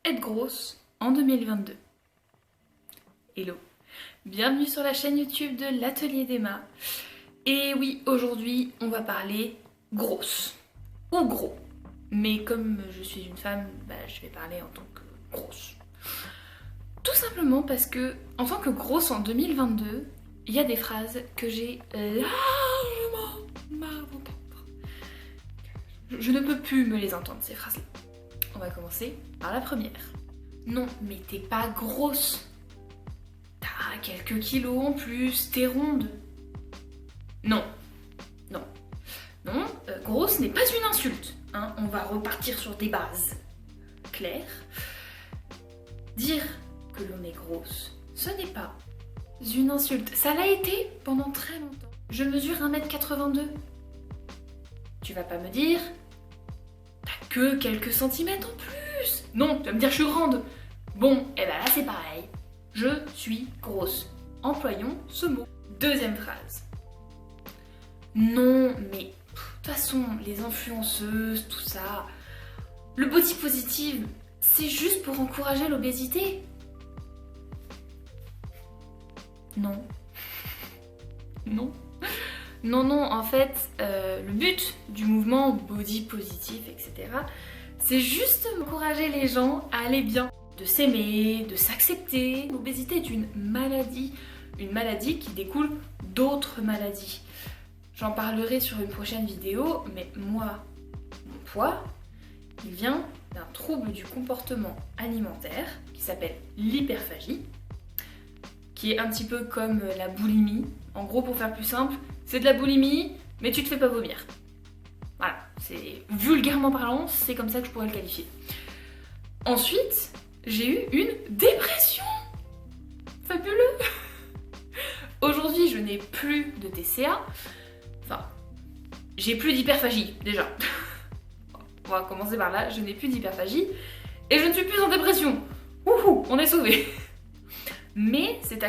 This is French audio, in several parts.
Être grosse en 2022. Hello, bienvenue sur la chaîne YouTube de l'Atelier d'Emma. Et oui, aujourd'hui on va parler grosse ou gros. Mais comme je suis une femme, je vais parler en tant que grosse. Tout simplement parce que en tant que grosse en 2022, il y a des phrases que j'ai largement marre d'entendre. Je ne peux plus me les entendre, ces phrases-là. On va commencer par la première. Non, mais t'es pas grosse. T'as quelques kilos en plus, t'es ronde. Non, non, non, grosse n'est pas une insulte. Hein. On va repartir sur des bases claires. Dire que l'on est grosse, ce n'est pas une insulte. Ça l'a été pendant très longtemps. Je mesure 1m82. Tu vas pas me dire, t'as que quelques centimètres en plus. Non, tu vas me dire je suis grande. Bon, et là c'est pareil. Je suis grosse. Employons ce mot. Deuxième phrase. Non, mais de toute façon, les influenceuses, tout ça, le body positive, c'est juste pour encourager l'obésité. Non. Non. Non, en fait, le but du mouvement body positif, etc., c'est juste encourager les gens à aller bien, de s'aimer, de s'accepter. L'obésité est une maladie qui découle d'autres maladies. J'en parlerai sur une prochaine vidéo, mais moi, mon poids, il vient d'un trouble du comportement alimentaire qui s'appelle l'hyperphagie, qui est un petit peu comme la boulimie. En gros, pour faire plus simple, c'est de la boulimie, mais tu te fais pas vomir. Voilà, c'est vulgairement parlant, c'est comme ça que je pourrais le qualifier. Ensuite, j'ai eu une dépression. Fabuleux. Aujourd'hui, je n'ai plus de TCA. Enfin, j'ai plus d'hyperphagie, déjà. On va commencer par là, je n'ai plus d'hyperphagie. Et je ne suis plus en dépression. Wouhou, on est sauvés. Mais c'est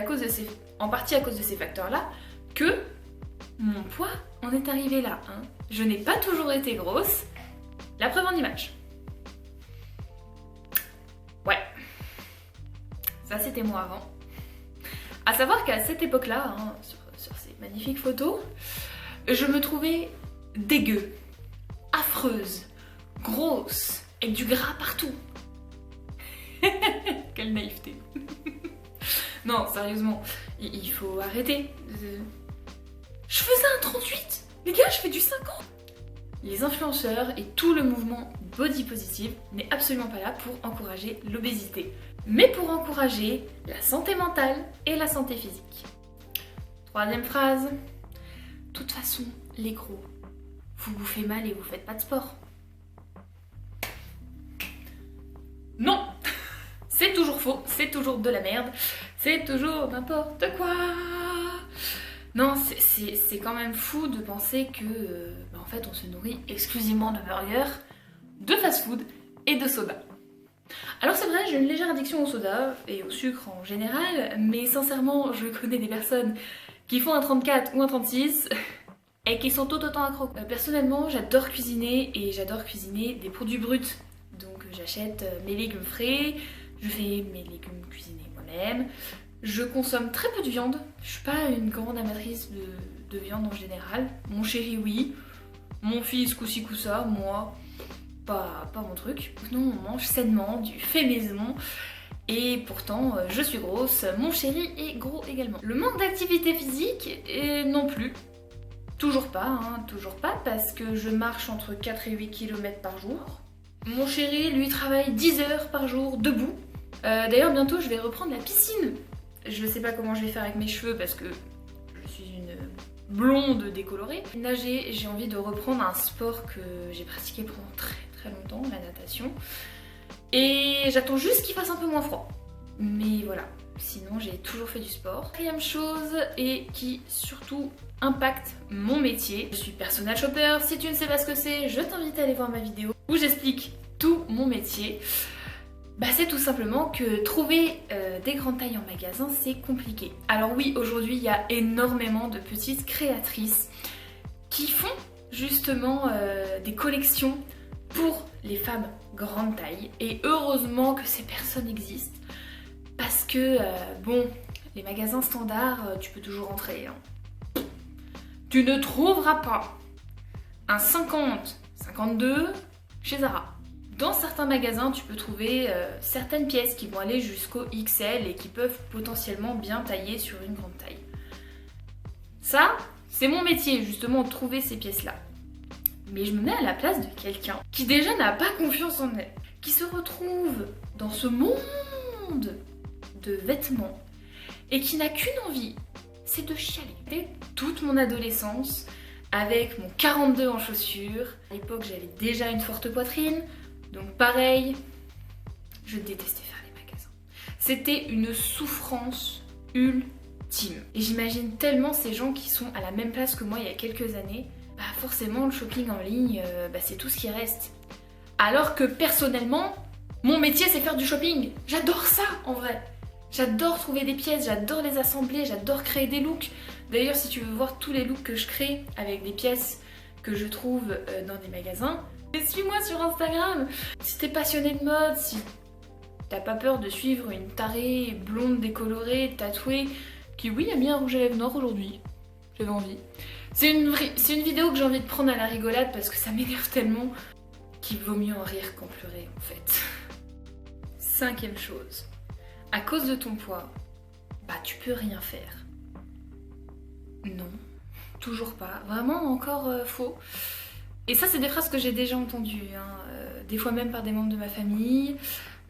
en partie à cause de ces facteurs-là que mon poids en est arrivé là. Hein. Je n'ai pas toujours été grosse. La preuve en image. Ouais. Ça, c'était moi avant. À savoir qu'à cette époque-là, hein, sur ces magnifiques photos, je me trouvais dégueu, affreuse, grosse, avec du gras partout. Quelle naïveté. Non, sérieusement, il faut arrêter. Je faisais un 38. Les gars, je fais du 50. Les influenceurs et tout le mouvement body positive n'est absolument pas là pour encourager l'obésité, mais pour encourager la santé mentale et la santé physique. Troisième phrase. De toute façon, les gros, vous bouffez mal et vous faites pas de sport. Non. C'est toujours faux, c'est toujours de la merde, c'est toujours n'importe quoi. Non, c'est quand même fou de penser que en fait on se nourrit exclusivement de burgers, de fast-food et de soda. Alors c'est vrai, j'ai une légère addiction au soda et au sucre en général, mais sincèrement je connais des personnes qui font un 34 ou un 36 et qui sont tout autant accros. Personnellement, j'adore cuisiner et j'adore cuisiner des produits bruts. Donc j'achète mes légumes frais, je fais mes légumes cuisinés moi-même. Je consomme très peu de viande. Je suis pas une grande amatrice de viande en général. Mon chéri, oui. Mon fils, coup-ci, coup-ça. Moi, pas mon truc. Non, on mange sainement, du fait maison. Et pourtant, je suis grosse. Mon chéri est gros également. Le manque d'activité physique, non plus. Toujours pas, parce que je marche entre 4 et 8 km par jour. Mon chéri, lui, travaille 10 heures par jour debout. D'ailleurs, bientôt, je vais reprendre la piscine. Je sais pas comment je vais faire avec mes cheveux parce que je suis une blonde décolorée. Nager, j'ai envie de reprendre un sport que j'ai pratiqué pendant très longtemps, la natation. Et j'attends juste qu'il fasse un peu moins froid. Mais voilà, sinon j'ai toujours fait du sport. Quatrième chose, et qui surtout impacte mon métier, je suis personal shopper. Si tu ne sais pas ce que c'est, je t'invite à aller voir ma vidéo où j'explique tout mon métier. C'est tout simplement que trouver des grandes tailles en magasin, c'est compliqué. Alors oui, aujourd'hui, il y a énormément de petites créatrices qui font justement des collections pour les femmes grande taille. Et heureusement que ces personnes existent. Parce que, bon, les magasins standards, tu peux toujours rentrer. Hein. Tu ne trouveras pas un 50, 52 chez Zara. Dans certains magasins, tu peux trouver certaines pièces qui vont aller jusqu'au XL et qui peuvent potentiellement bien tailler sur une grande taille. Ça, c'est mon métier, justement, de trouver ces pièces-là. Mais je me mets à la place de quelqu'un qui déjà n'a pas confiance en elle, qui se retrouve dans ce monde de vêtements et qui n'a qu'une envie, c'est de chialer. Et toute mon adolescence, avec mon 42 en chaussures, à l'époque j'avais déjà une forte poitrine, donc pareil, je détestais faire les magasins. C'était une souffrance ultime. Et j'imagine tellement ces gens qui sont à la même place que moi il y a quelques années, bah forcément le shopping en ligne, c'est tout ce qui reste. Alors que personnellement, mon métier c'est faire du shopping. J'adore ça en vrai. J'adore trouver des pièces, j'adore les assembler, j'adore créer des looks. D'ailleurs, si tu veux voir tous les looks que je crée avec des pièces que je trouve dans des magasins, suis-moi sur Instagram. Si t'es passionné de mode, si t'as pas peur de suivre une tarée blonde décolorée, tatouée, qui oui a mis un rouge à lèvres noir aujourd'hui, j'avais envie. C'est une vidéo que j'ai envie de prendre à la rigolade parce que ça m'énerve tellement qu'il vaut mieux en rire qu'en pleurer en fait. 5e chose. À cause de ton poids, bah tu peux rien faire. Non, toujours pas. Vraiment encore faux. Et ça c'est des phrases que j'ai déjà entendues, hein. Des fois même par des membres de ma famille,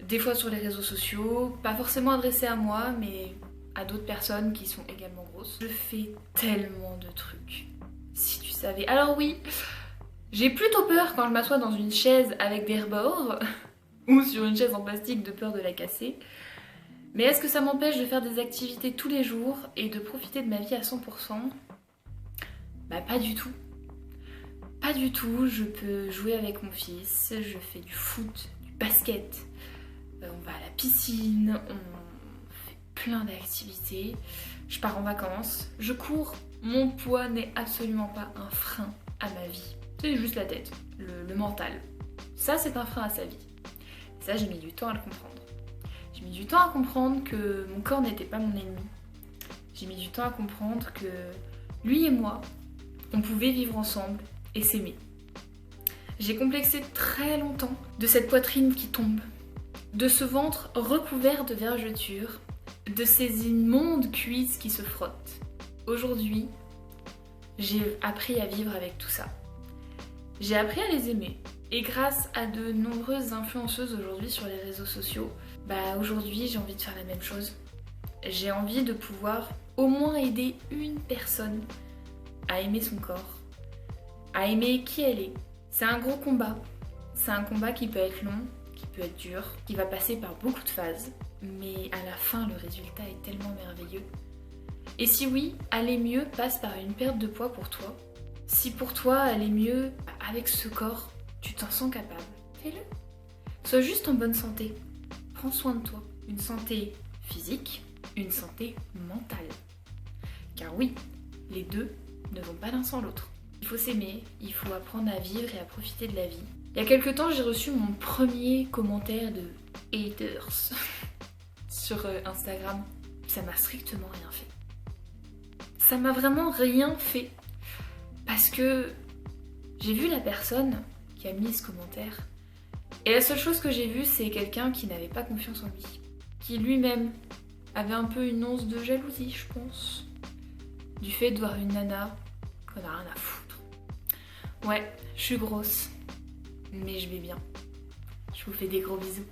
des fois sur les réseaux sociaux, pas forcément adressées à moi, mais à d'autres personnes qui sont également grosses. Je fais tellement de trucs, si tu savais. Alors oui, j'ai plutôt peur quand je m'assois dans une chaise avec des rebords, ou sur une chaise en plastique de peur de la casser. Mais est-ce que ça m'empêche de faire des activités tous les jours et de profiter de ma vie à 100%? Bah pas du tout. Pas du tout, je peux jouer avec mon fils, je fais du foot, du basket, on va à la piscine, on fait plein d'activités, je pars en vacances, je cours, mon poids n'est absolument pas un frein à ma vie. C'est juste la tête, le mental. Ça c'est un frein à sa vie. Et ça j'ai mis du temps à le comprendre. J'ai mis du temps à comprendre que mon corps n'était pas mon ennemi. J'ai mis du temps à comprendre que lui et moi, on pouvait vivre ensemble et s'aimer. J'ai complexé très longtemps de cette poitrine qui tombe, de ce ventre recouvert de vergetures, de ces immondes cuisses qui se frottent. Aujourd'hui, j'ai appris à vivre avec tout ça. J'ai appris à les aimer. Et grâce à de nombreuses influenceuses aujourd'hui sur les réseaux sociaux, bah aujourd'hui j'ai envie de faire la même chose. J'ai envie de pouvoir au moins aider une personne à aimer son corps, à aimer qui elle est. C'est un gros combat. C'est un combat qui peut être long, qui peut être dur, qui va passer par beaucoup de phases. Mais à la fin, le résultat est tellement merveilleux. Et si oui, aller mieux passe par une perte de poids pour toi. Si pour toi, aller mieux avec ce corps, tu t'en sens capable, fais-le. Sois juste en bonne santé. Prends soin de toi. Une santé physique, une santé mentale. Car oui, les deux ne vont pas l'un sans l'autre. Il faut s'aimer, il faut apprendre à vivre et à profiter de la vie. Il y a quelques temps, j'ai reçu mon premier commentaire de haters sur Instagram. Ça m'a strictement rien fait. Ça m'a vraiment rien fait. Parce que j'ai vu la personne qui a mis ce commentaire. Et la seule chose que j'ai vue, c'est quelqu'un qui n'avait pas confiance en lui. Qui lui-même avait un peu une once de jalousie, je pense. Du fait de voir une nana qu'on a rien à foutre. Ouais, je suis grosse. Mais je vais bien. Je vous fais des gros bisous.